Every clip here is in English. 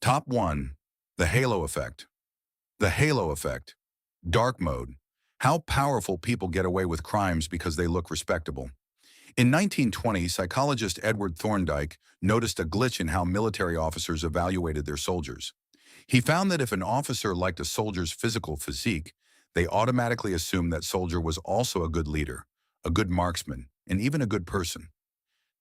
Top 1. The Halo Effect. The Halo Effect. Dark mode. How powerful people get away with crimes because they look respectable. In 1920, psychologist Edward Thorndike noticed a glitch in how military officers evaluated their soldiers. He found that if an officer liked a soldier's physical physique, they automatically assumed that soldier was also a good leader, a good marksman, and even a good person.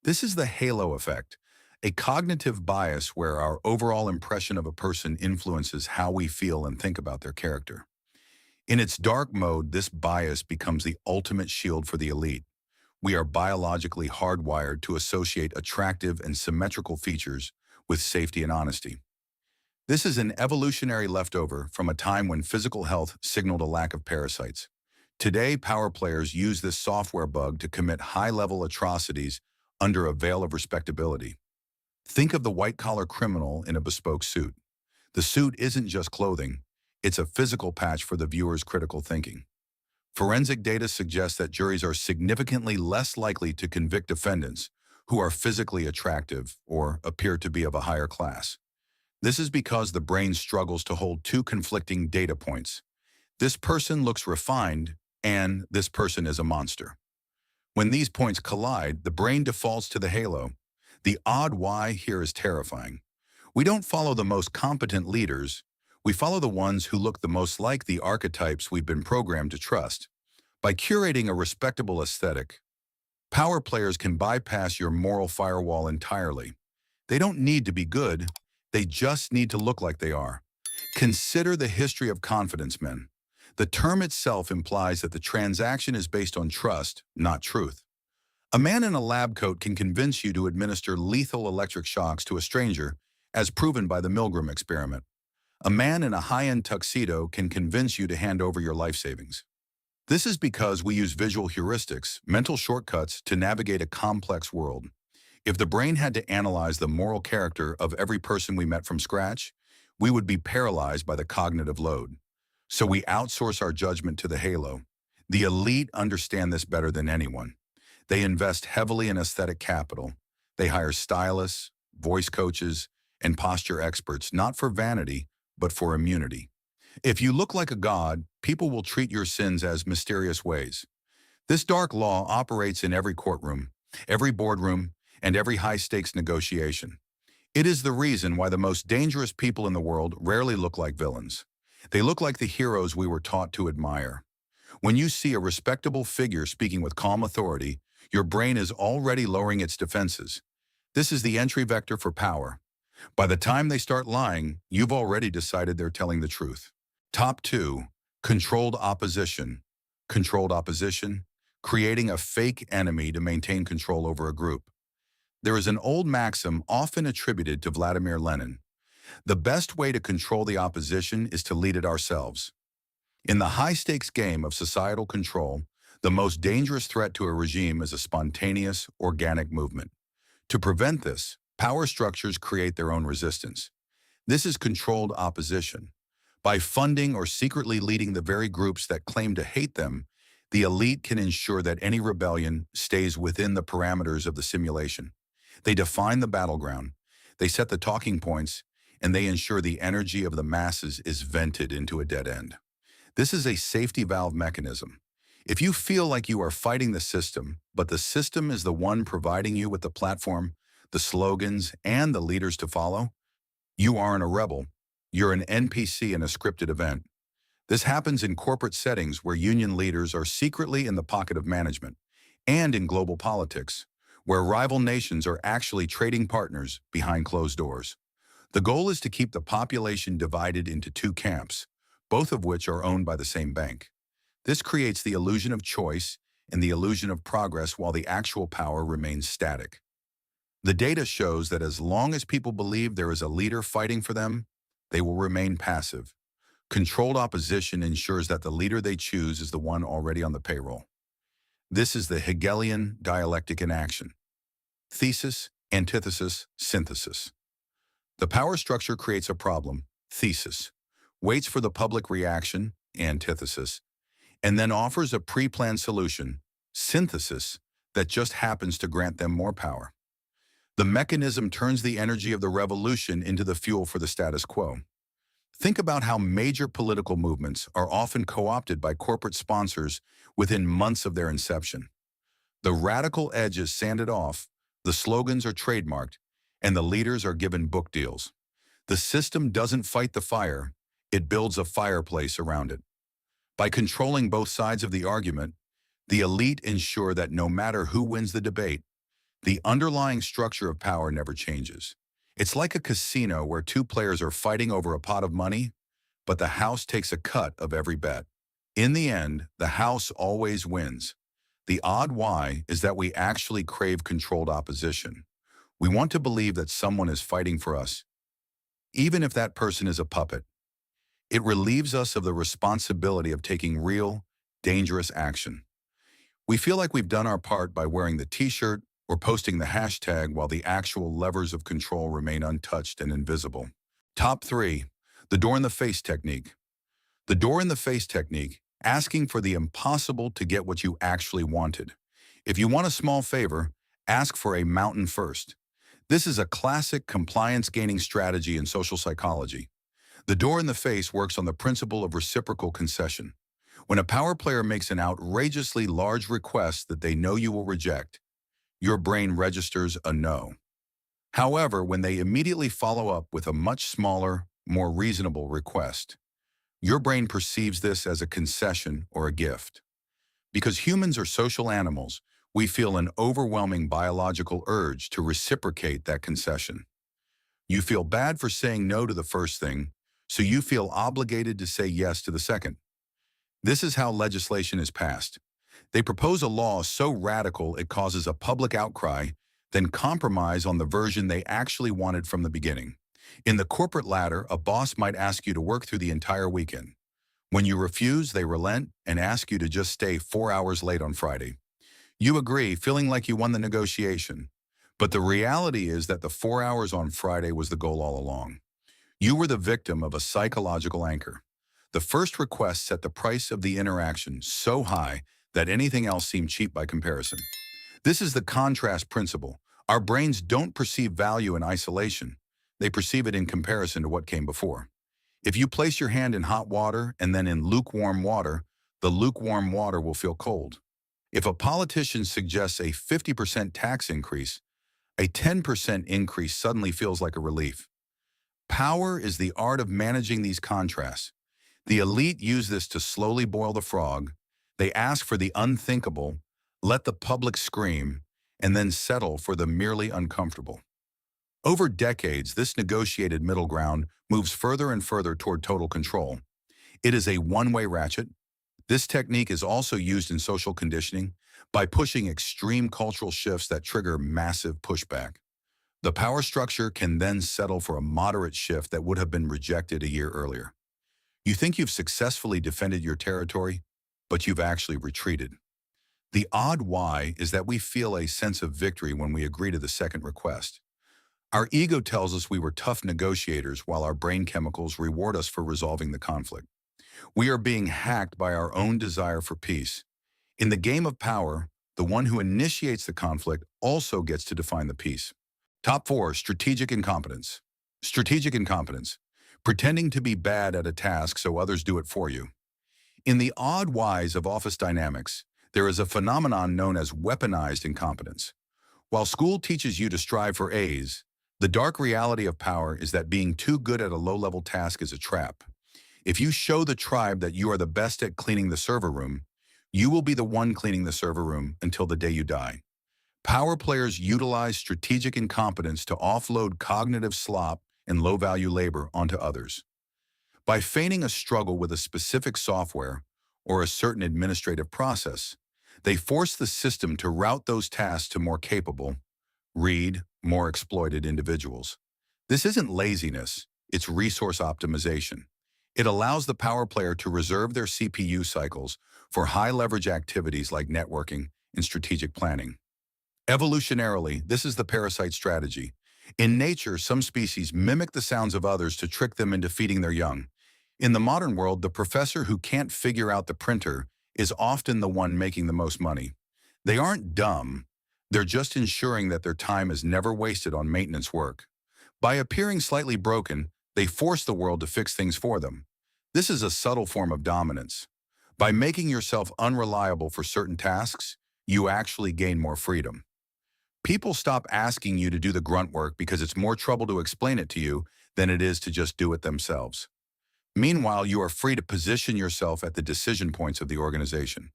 This is the halo effect, a cognitive bias where our overall impression of a person influences how we feel and think about their character. In its dark mode, this bias becomes the ultimate shield for the elite. We are biologically hardwired to associate attractive and symmetrical features with safety and honesty. This is an evolutionary leftover from a time when physical health signaled a lack of parasites. Today, power players use this software bug to commit high-level atrocities under a veil of respectability. Think of the white-collar criminal in a bespoke suit. The suit isn't just clothing, it's a physical patch for the viewer's critical thinking. Forensic data suggests that juries are significantly less likely to convict defendants who are physically attractive or appear to be of a higher class. This is because the brain struggles to hold two conflicting data points. This person looks refined, and this person is a monster. When these points collide, the brain defaults to the halo. The odd why here is terrifying. We don't follow the most competent leaders. We follow the ones who look the most like the archetypes we've been programmed to trust. By curating a respectable aesthetic, power players can bypass your moral firewall entirely. They don't need to be good. They just need to look like they are. Consider the history of confidence men. The term itself implies that the transaction is based on trust, not truth. A man in a lab coat can convince you to administer lethal electric shocks to a stranger, as proven by the Milgram experiment. A man in a high-end tuxedo can convince you to hand over your life savings. This is because we use visual heuristics, mental shortcuts, to navigate a complex world. If the brain had to analyze the moral character of every person we met from scratch, we would be paralyzed by the cognitive load. So we outsource our judgment to the halo. The elite understand this better than anyone. They invest heavily in aesthetic capital. They hire stylists, voice coaches, and posture experts, not for vanity, but for immunity. If you look like a god, people will treat your sins as mysterious ways. This dark law operates in every courtroom, every boardroom, and every high-stakes negotiation. It is the reason why the most dangerous people in the world rarely look like villains. They look like the heroes we were taught to admire. When you see a respectable figure speaking with calm authority, your brain is already lowering its defenses. This is the entry vector for power. By the time they start lying, you've already decided they're telling the truth. Top 2. Controlled opposition. Controlled opposition, creating a fake enemy to maintain control over a group. There is an old maxim often attributed to Vladimir Lenin. The best way to control the opposition is to lead it ourselves. In the high-stakes game of societal control, the most dangerous threat to a regime is a spontaneous, organic movement. To prevent this, power structures create their own resistance. This is controlled opposition. By funding or secretly leading the very groups that claim to hate them, the elite can ensure that any rebellion stays within the parameters of the simulation. They define the battleground, they set the talking points, and they ensure the energy of the masses is vented into a dead end. This is a safety valve mechanism. If you feel like you are fighting the system, but the system is the one providing you with the platform, the slogans, and the leaders to follow, you aren't a rebel. You're an NPC in a scripted event. This happens in corporate settings where union leaders are secretly in the pocket of management, and in global politics, where rival nations are actually trading partners behind closed doors. The goal is to keep the population divided into two camps, both of which are owned by the same bank. This creates the illusion of choice and the illusion of progress while the actual power remains static. The data shows that as long as people believe there is a leader fighting for them, they will remain passive. Controlled opposition ensures that the leader they choose is the one already on the payroll. This is the Hegelian dialectic in action. Thesis, antithesis, synthesis. The power structure creates a problem, thesis, waits for the public reaction, antithesis, and then offers a pre-planned solution, synthesis, that just happens to grant them more power. The mechanism turns the energy of the revolution into the fuel for the status quo. Think about how major political movements are often co-opted by corporate sponsors within months of their inception. The radical edge is sanded off, the slogans are trademarked, and the leaders are given book deals. The system doesn't fight the fire, it builds a fireplace around it. By controlling both sides of the argument, the elite ensure that no matter who wins the debate, the underlying structure of power never changes. It's like a casino where two players are fighting over a pot of money, but the house takes a cut of every bet. In the end, the house always wins. The odd why is that we actually crave controlled opposition. We want to believe that someone is fighting for us, even if that person is a puppet. It relieves us of the responsibility of taking real, dangerous action. We feel like we've done our part by wearing the t-shirt or posting the hashtag while the actual levers of control remain untouched and invisible. Top 3. The door-in-the-face technique. The door-in-the-face technique, asking for the impossible to get what you actually wanted. If you want a small favor, ask for a mountain first. This is a classic compliance-gaining strategy in social psychology. The door-in-the-face works on the principle of reciprocal concession. When a power player makes an outrageously large request that they know you will reject, your brain registers a no. However, when they immediately follow up with a much smaller, more reasonable request, your brain perceives this as a concession or a gift. Because humans are social animals, we feel an overwhelming biological urge to reciprocate that concession. You feel bad for saying no to the first thing, so you feel obligated to say yes to the second. This is how legislation is passed. They propose a law so radical it causes a public outcry, then compromise on the version they actually wanted from the beginning. In the corporate ladder, a boss might ask you to work through the entire weekend. When you refuse, they relent and ask you to just stay 4 hours late on Friday. You agree, feeling like you won the negotiation. But the reality is that the 4 hours on Friday was the goal all along. You were the victim of a psychological anchor. The first request set the price of the interaction so high that anything else seemed cheap by comparison. This is the contrast principle. Our brains don't perceive value in isolation. They perceive it in comparison to what came before. If you place your hand in hot water and then in lukewarm water, the lukewarm water will feel cold. If a politician suggests a 50% tax increase, a 10% increase suddenly feels like a relief. Power is the art of managing these contrasts. The elite use this to slowly boil the frog. They ask for the unthinkable, let the public scream, and then settle for the merely uncomfortable. Over decades, this negotiated middle ground moves further and further toward total control. It is a one-way ratchet. This technique is also used in social conditioning by pushing extreme cultural shifts that trigger massive pushback. The power structure can then settle for a moderate shift that would have been rejected a year earlier. You think you've successfully defended your territory, but you've actually retreated. The odd why is that we feel a sense of victory when we agree to the second request. Our ego tells us we were tough negotiators while our brain chemicals reward us for resolving the conflict. We are being hacked by our own desire for peace. In the game of power, the one who initiates the conflict also gets to define the peace. Top 4. Strategic incompetence. Strategic incompetence. Pretending to be bad at a task so others do it for you. In the odd whys of office dynamics, there is a phenomenon known as weaponized incompetence. While school teaches you to strive for A's, the dark reality of power is that being too good at a low-level task is a trap. If you show the tribe that you are the best at cleaning the server room, you will be the one cleaning the server room until the day you die. Power players utilize strategic incompetence to offload cognitive slop and low-value labor onto others. By feigning a struggle with a specific software or a certain administrative process, they force the system to route those tasks to more capable, more exploited individuals. This isn't laziness, it's resource optimization. It allows the power player to reserve their CPU cycles for high-leverage activities like networking and strategic planning. Evolutionarily, this is the parasite strategy. In nature, some species mimic the sounds of others to trick them into feeding their young. In the modern world, the professor who can't figure out the printer is often the one making the most money. They aren't dumb, They're just ensuring that their time is never wasted on maintenance work. By appearing slightly broken, they force the world to fix things for them. This is a subtle form of dominance. By making yourself unreliable for certain tasks, you actually gain more freedom. People stop asking you to do the grunt work because it's more trouble to explain it to you than it is to just do it themselves. Meanwhile, you are free to position yourself at the decision points of the organization.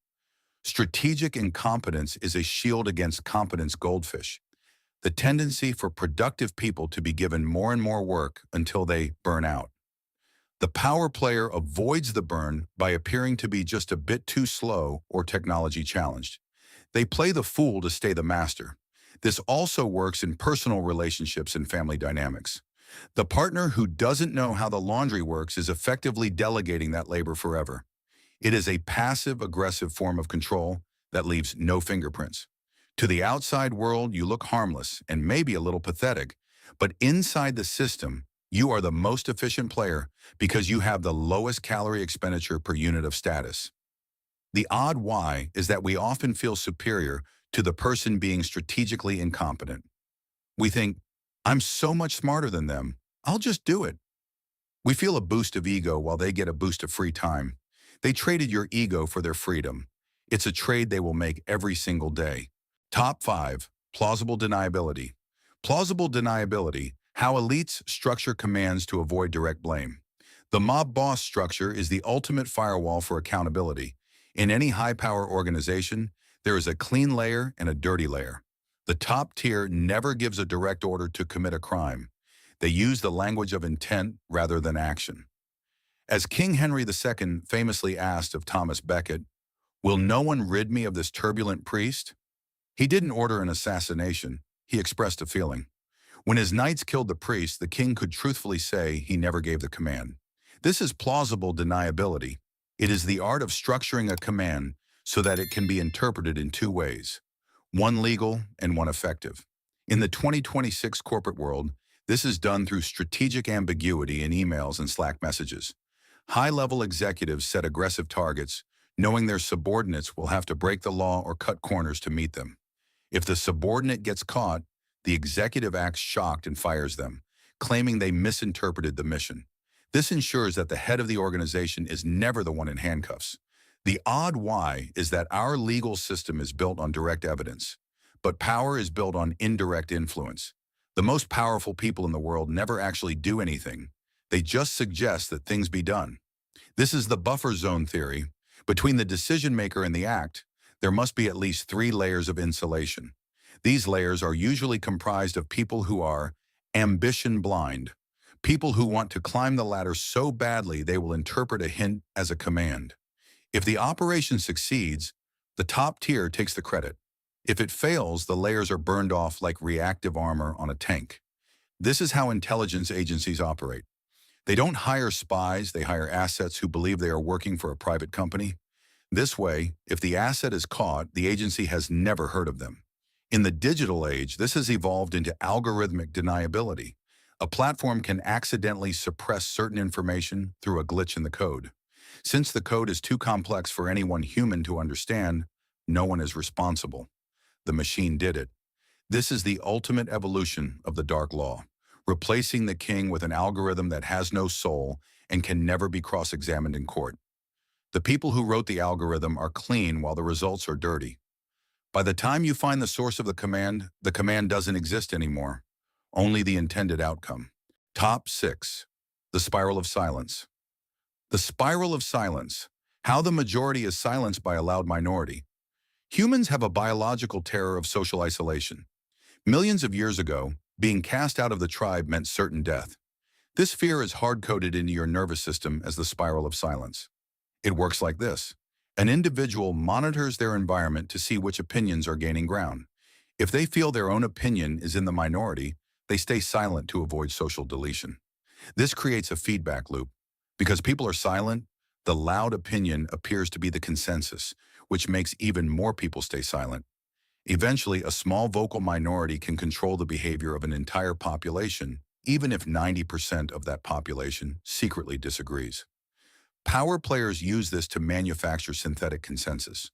Strategic incompetence is a shield against competence goldfish, the tendency for productive people to be given more and more work until they burn out. The power player avoids the burn by appearing to be just a bit too slow or technology challenged. They play the fool to stay the master. This also works in personal relationships and family dynamics. The partner who doesn't know how the laundry works is effectively delegating that labor forever. It is a passive-aggressive form of control that leaves no fingerprints. To the outside world, you look harmless and maybe a little pathetic, but inside the system, you are the most efficient player because you have the lowest calorie expenditure per unit of status. The odd why is that we often feel superior to the person being strategically incompetent. We think, I'm so much smarter than them, I'll just do it. We feel a boost of ego while they get a boost of free time. They traded your ego for their freedom. It's a trade they will make every single day. Top 5. Plausible deniability. Plausible deniability, how elites structure commands to avoid direct blame. The mob boss structure is the ultimate firewall for accountability. In any high-power organization, there is a clean layer and a dirty layer. The top tier never gives a direct order to commit a crime. They use the language of intent rather than action. As King Henry II famously asked of Thomas Becket, "Will no one rid me of this turbulent priest?" He didn't order an assassination, he expressed a feeling. When his knights killed the priest, the king could truthfully say he never gave the command. This is plausible deniability. It is the art of structuring a command so that it can be interpreted in two ways, one legal and one effective. In the 2026 corporate world, this is done through strategic ambiguity in emails and Slack messages. High-level executives set aggressive targets, knowing their subordinates will have to break the law or cut corners to meet them. If the subordinate gets caught, the executive acts shocked and fires them, claiming they misinterpreted the mission. This ensures that the head of the organization is never the one in handcuffs. The odd why is that our legal system is built on direct evidence, but power is built on indirect influence. The most powerful people in the world never actually do anything. They just suggest that things be done. This is the buffer zone theory. Between the decision maker and the act, there must be at least 3 layers of insulation. These layers are usually comprised of people who are ambition blind, people who want to climb the ladder so badly they will interpret a hint as a command. If the operation succeeds, the top tier takes the credit. If it fails, the layers are burned off like reactive armor on a tank. This is how intelligence agencies operate. They don't hire spies, they hire assets who believe they are working for a private company. This way, if the asset is caught, the agency has never heard of them. In the digital age, this has evolved into algorithmic deniability. A platform can accidentally suppress certain information through a glitch in the code. Since the code is too complex for any one human to understand, no one is responsible. The machine did it. This is the ultimate evolution of the dark law, replacing the king with an algorithm that has no soul and can never be cross-examined in court. The people who wrote the algorithm are clean while the results are dirty. By the time you find the source of the command doesn't exist anymore, only the intended outcome. Top 6. The spiral of silence. The spiral of silence. How the majority is silenced by a loud minority. Humans have a biological terror of social isolation. Millions of years ago, being cast out of the tribe meant certain death. This fear is hard-coded into your nervous system as the spiral of silence. It works like this. An individual monitors their environment to see which opinions are gaining ground. If they feel their own opinion is in the minority, they stay silent to avoid social deletion. This creates a feedback loop. Because people are silent, the loud opinion appears to be the consensus, which makes even more people stay silent. Eventually, a small vocal minority can control the behavior of an entire population, even if 90% of that population secretly disagrees. Power players use this to manufacture synthetic consensus.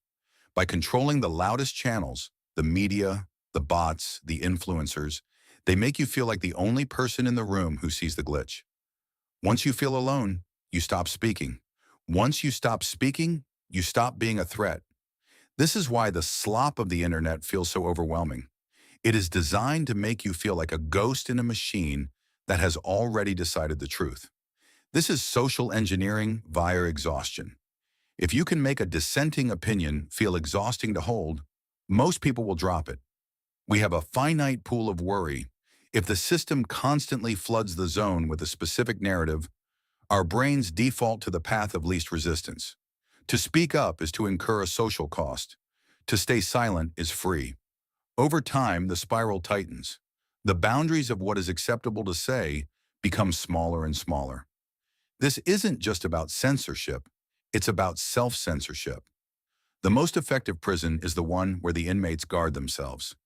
By controlling the loudest channels, the media, the bots, the influencers, they make you feel like the only person in the room who sees the glitch. Once you feel alone, you stop speaking. Once you stop speaking, you stop being a threat. This is why the slop of the internet feels so overwhelming. It is designed to make you feel like a ghost in a machine that has already decided the truth. This is social engineering via exhaustion. If you can make a dissenting opinion feel exhausting to hold, most people will drop it. We have a finite pool of worry. If the system constantly floods the zone with a specific narrative, our brains default to the path of least resistance. To speak up is to incur a social cost. To stay silent is free. Over time, the spiral tightens. The boundaries of what is acceptable to say become smaller and smaller. This isn't just about censorship, it's about self-censorship. The most effective prison is the one where the inmates guard themselves.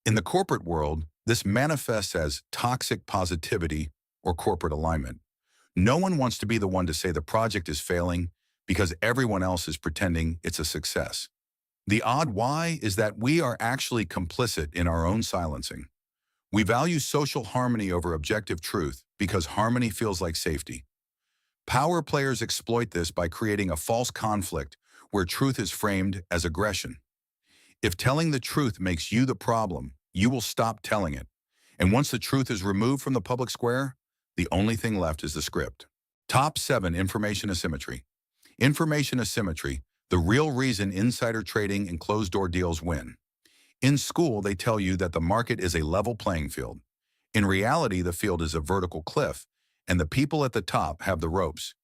In the corporate world, this manifests as toxic positivity or corporate alignment. No one wants to be the one to say the project is failing because everyone else is pretending it's a success. The odd why is that we are actually complicit in our own silencing. We value social harmony over objective truth because harmony feels like safety. Power players exploit this by creating a false conflict where truth is framed as aggression. If telling the truth makes you the problem, you will stop telling it. And once the truth is removed from the public square, the only thing left is the script. Top 7 Information Asymmetry. Information asymmetry, the real reason insider trading and closed-door deals win. In school, they tell you that the market is a level playing field. In reality, the field is a vertical cliff, and the people at the top have the ropes.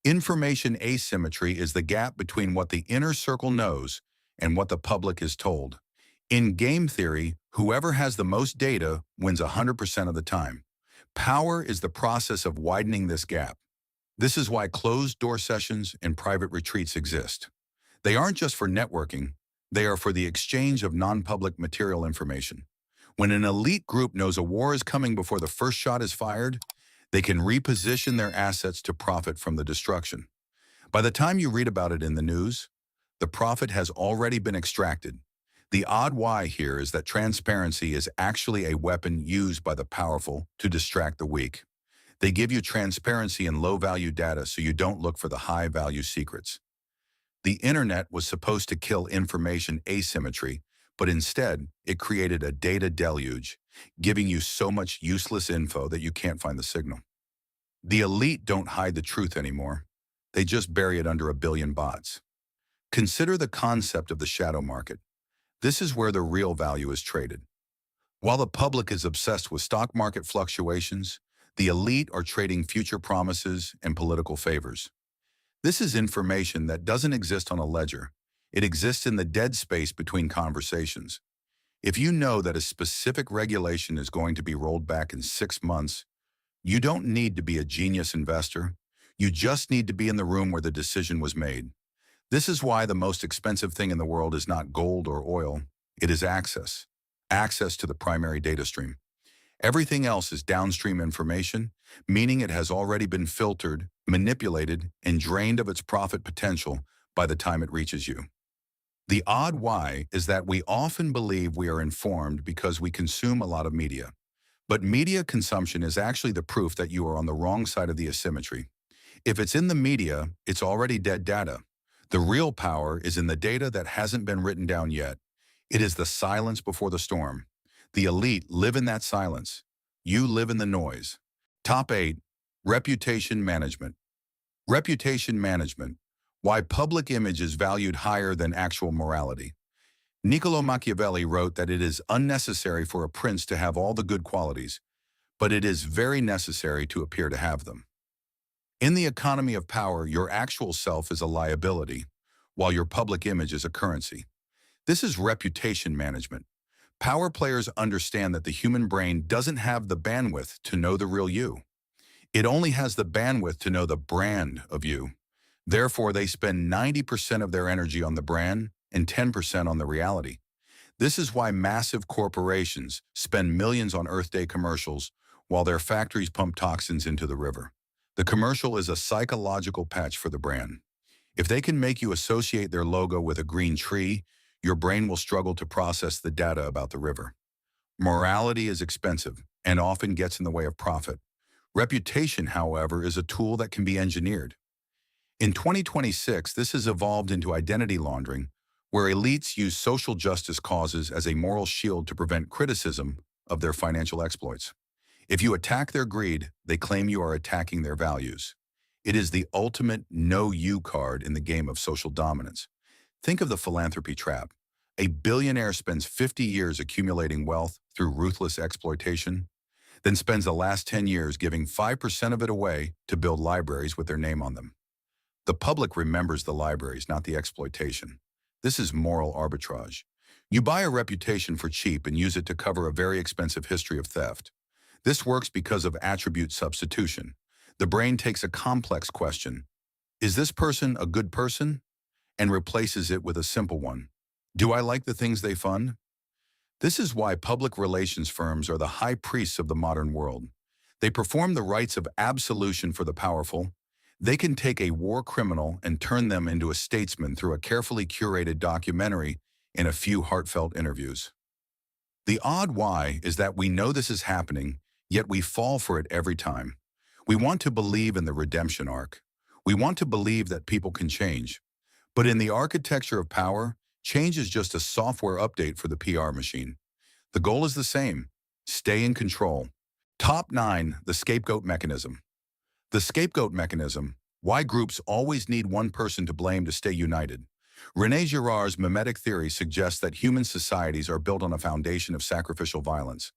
Information asymmetry is the gap between what the inner circle knows and what the public is told. In game theory, whoever has the most data wins 100% of the time. Power is the process of widening this gap. This is why closed-door sessions and private retreats exist. They aren't just for networking, they are for the exchange of non-public material information. When an elite group knows a war is coming before the first shot is fired, they can reposition their assets to profit from the destruction. By the time you read about it in the news, the profit has already been extracted. The odd why here is that transparency is actually a weapon used by the powerful to distract the weak. They give you transparency in low-value data so you don't look for the high-value secrets. The internet was supposed to kill information asymmetry, but instead, it created a data deluge, giving you so much useless info that you can't find the signal. The elite don't hide the truth anymore. They just bury it under a billion bots. Consider the concept of the shadow market. This is where the real value is traded. While the public is obsessed with stock market fluctuations, the elite are trading future promises and political favors. This is information that doesn't exist on a ledger. It exists in the dead space between conversations. If you know that a specific regulation is going to be rolled back in 6 months, you don't need to be a genius investor. You just need to be in the room where the decision was made. This is why the most expensive thing in the world is not gold or oil. It is access. Access to the primary data stream. Everything else is downstream information, meaning it has already been filtered, manipulated, and drained of its profit potential by the time it reaches you. The odd why is that we often believe we are informed because we consume a lot of media. But media consumption is actually the proof that you are on the wrong side of the asymmetry. If it's in the media, it's already dead data. The real power is in the data that hasn't been written down yet. It is the silence before the storm. The elite live in that silence. You live in the noise. Top 8. Reputation management. Reputation management. Why public image is valued higher than actual morality. Niccolo Machiavelli wrote that it is unnecessary for a prince to have all the good qualities, but it is very necessary to appear to have them. In the economy of power, your actual self is a liability, while your public image is a currency. This is reputation management. Power players understand that the human brain doesn't have the bandwidth to know the real you. It only has the bandwidth to know the brand of you. Therefore, they spend 90% of their energy on the brand and 10% on the reality. This is why massive corporations spend millions on Earth Day commercials while their factories pump toxins into the river. The commercial is a psychological patch for the brand. If they can make you associate their logo with a green tree, your brain will struggle to process the data about the river. Morality is expensive and often gets in the way of profit. Reputation, however, is a tool that can be engineered. In 2026, this has evolved into identity laundering, where elites use social justice causes as a moral shield to prevent criticism of their financial exploits. If you attack their greed, they claim you are attacking their values. It is the ultimate "know you" card in the game of social dominance. Think of the philanthropy trap. A billionaire spends 50 years accumulating wealth through ruthless exploitation, then spends the last 10 years giving 5% of it away to build libraries with their name on them. The public remembers the libraries, not the exploitation. This is moral arbitrage. You buy a reputation for cheap and use it to cover a very expensive history of theft. This works because of attribute substitution. The brain takes a complex question, is this person a good person? And replaces it with a simple one. Do I like the things they fund? This is why public relations firms are the high priests of the modern world. They perform the rites of absolution for the powerful. They can take a war criminal and turn them into a statesman through a carefully curated documentary and a few heartfelt interviews. The odd why is that we know this is happening, yet we fall for it every time. We want to believe in the redemption arc. We want to believe that people can change. But in the architecture of power, change is just a software update for the PR machine. The goal is the same: stay in control. Top 9. The scapegoat mechanism. The scapegoat mechanism: why groups always need one person to blame to stay united. René Girard's mimetic theory suggests that human societies are built on a foundation of sacrificial violence.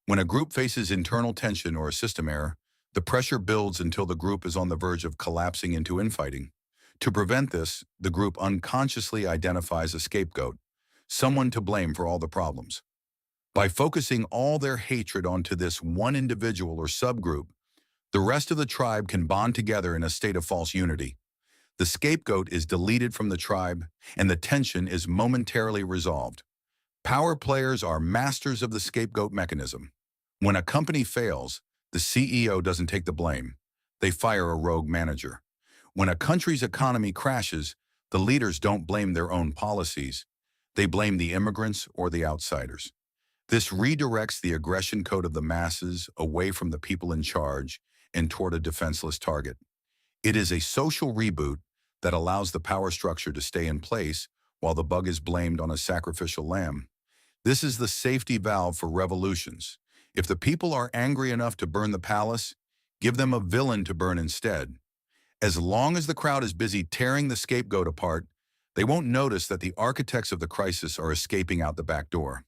When a group faces internal tension or a system error, the pressure builds until the group is on the verge of collapsing into infighting. To prevent this, the group unconsciously identifies a scapegoat, someone to blame for all the problems. By focusing all their hatred onto this one individual or subgroup, the rest of the tribe can bond together in a state of false unity. The scapegoat is deleted from the tribe, and the tension is momentarily resolved. Power players are masters of the scapegoat mechanism. When a company fails, the CEO doesn't take the blame. They fire a rogue manager. When a country's economy crashes, the leaders don't blame their own policies. They blame the immigrants or the outsiders. This redirects the aggression code of the masses away from the people in charge and toward a defenseless target. It is a social reboot that allows the power structure to stay in place while the bug is blamed on a sacrificial lamb. This is the safety valve for revolutions. If the people are angry enough to burn the palace, give them a villain to burn instead. As long as the crowd is busy tearing the scapegoat apart, they won't notice that the architects of the crisis are escaping out the back door.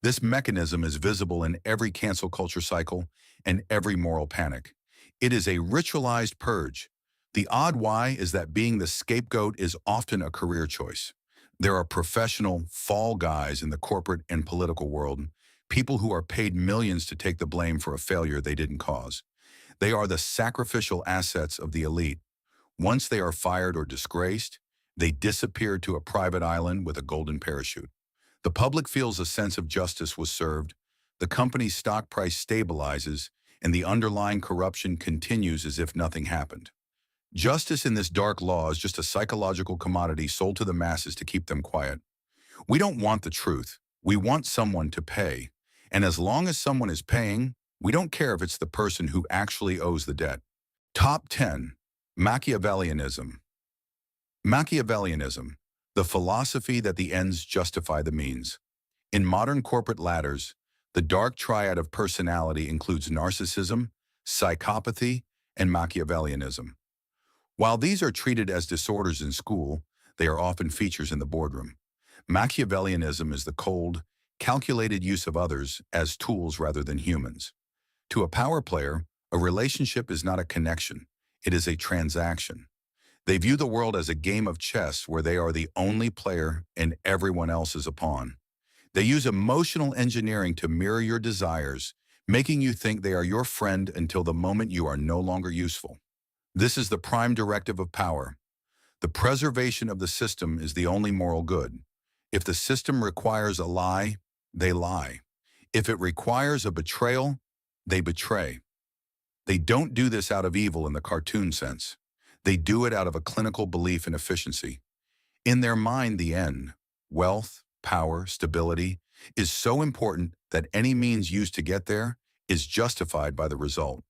This mechanism is visible in every cancel culture cycle and every moral panic. It is a ritualized purge. The odd why is that being the scapegoat is often a career choice. There are professional fall guys in the corporate and political world, people who are paid millions to take the blame for a failure they didn't cause. They are the sacrificial assets of the elite. Once they are fired or disgraced, they disappear to a private island with a golden parachute. The public feels a sense of justice was served, the company's stock price stabilizes, and the underlying corruption continues as if nothing happened. Justice in this dark law is just a psychological commodity sold to the masses to keep them quiet. We don't want the truth. We want someone to pay. And as long as someone is paying, we don't care if it's the person who actually owes the debt. Top 10. Machiavellianism. Machiavellianism, the philosophy that the ends justify the means. In modern corporate ladders, the dark triad of personality includes narcissism, psychopathy, and Machiavellianism. While these are treated as disorders in school, they are often features in the boardroom. Machiavellianism is the cold, calculated use of others as tools rather than humans. To a power player, a relationship is not a connection, it is a transaction. They view the world as a game of chess where they are the only player and everyone else is a pawn. They use emotional engineering to mirror your desires, making you think they are your friend until the moment you are no longer useful. This is the prime directive of power. The preservation of the system is the only moral good. If the system requires a lie, they lie. If it requires a betrayal, they betray. They don't do this out of evil in the cartoon sense. They do it out of a clinical belief in efficiency. In their mind, the end, wealth, power, stability, is so important that any means used to get there is justified by the result.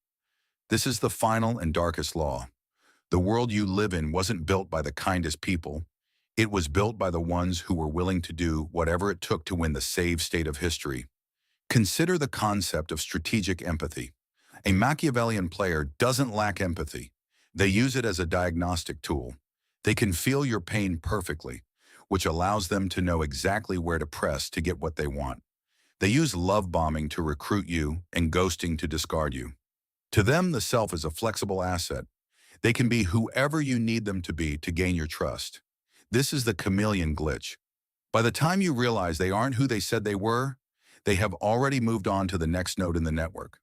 This is the final and darkest law. The world you live in wasn't built by the kindest people. It was built by the ones who were willing to do whatever it took to win the saved state of history. Consider the concept of strategic empathy. A Machiavellian player doesn't lack empathy. They use it as a diagnostic tool. They can feel your pain perfectly, which allows them to know exactly where to press to get what they want. They use love bombing to recruit you and ghosting to discard you. To them, the self is a flexible asset. They can be whoever you need them to be to gain your trust. This is the chameleon glitch. By the time you realize they aren't who they said they were, they have already moved on to the next node in the network.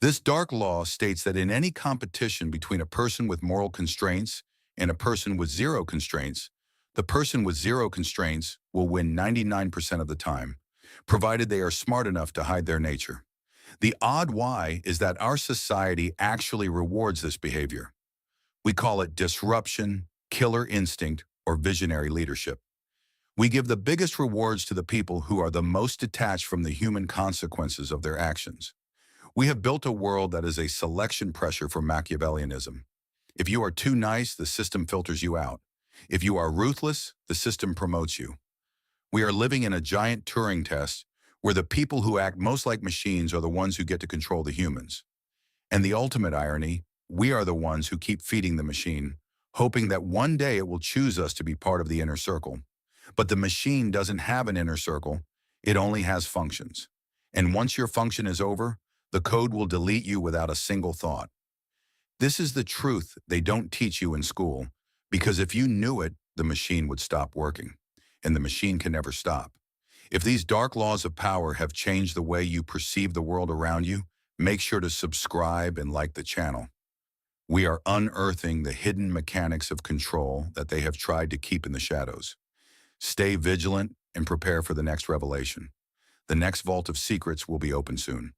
This dark law states that in any competition between a person with moral constraints and a person with zero constraints, the person with zero constraints will win 99% of the time, provided they are smart enough to hide their nature. The odd why is that our society actually rewards this behavior. We call it disruption, killer instinct, or visionary leadership. We give the biggest rewards to the people who are the most detached from the human consequences of their actions. We have built a world that is a selection pressure for Machiavellianism. If you are too nice, the system filters you out. If you are ruthless, the system promotes you. We are living in a giant Turing test where the people who act most like machines are the ones who get to control the humans. And the ultimate irony, we are the ones who keep feeding the machine, hoping that one day it will choose us to be part of the inner circle. But the machine doesn't have an inner circle, it only has functions. And once your function is over, the code will delete you without a single thought. This is the truth they don't teach you in school, because if you knew it, the machine would stop working, and the machine can never stop. If these dark laws of power have changed the way you perceive the world around you, make sure to subscribe and like the channel. We are unearthing the hidden mechanics of control that they have tried to keep in the shadows. Stay vigilant and prepare for the next revelation. The next vault of secrets will be open soon.